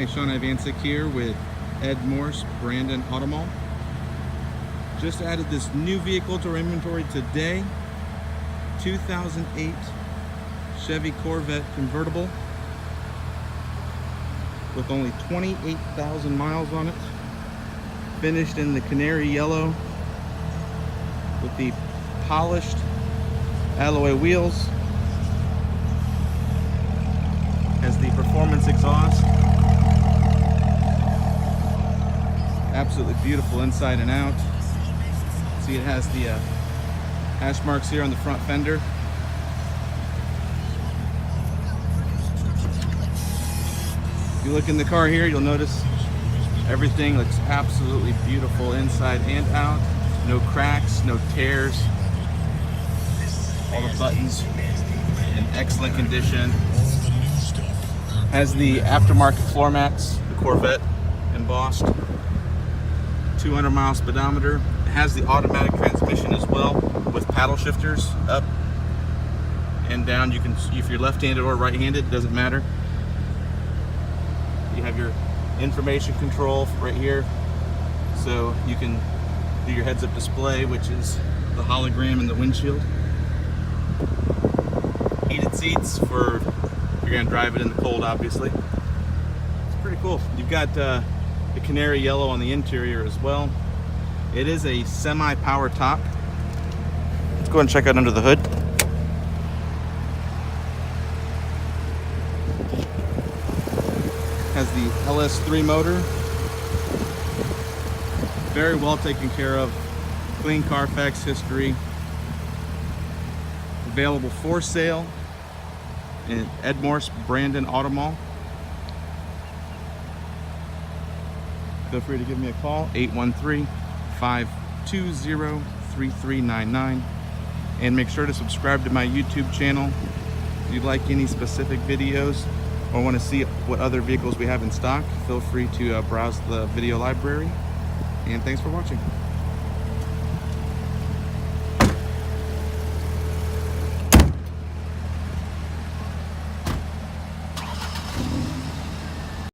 Hi, Shaun Ivancic here with Ed Morse, Brandon Automall. Just added this new vehicle to our inventory today. 2008 Chevy Corvette Convertible with only 28,000 miles on it. Finished in the canary yellow with the polished alloy wheels. Has the performance exhaust. Absolutely beautiful inside and out. See, it has the hash marks here on the front fender. If you look in the car here, you'll notice everything looks absolutely beautiful inside and out. No cracks, no tears. All the buttons in excellent condition. Has the aftermarket floor mats, the Corvette embossed. 200 mile speedometer. It has the automatic transmission as well with paddle shifters up and down. You can, if you're left-handed or right-handed, it doesn't matter. You have your information control right here, so you can do your heads-up display, which is the hologram in the windshield. Heated seats for if you're going to drive it in the cold, obviously. It's pretty cool. You've got the canary yellow on the interior as well. It is a semi-power top. Let's go ahead and check out under the hood. Has the LS3 motor. Very well taken care of. Clean Carfax history. Available for sale in Ed Morse, Brandon Automall. Feel free to give me a call, 813-520-3399. And make sure to subscribe to my YouTube channel. If you'd like any specific videos or want to see what other vehicles we have in stock, feel free to browse the video library. And thanks for watching.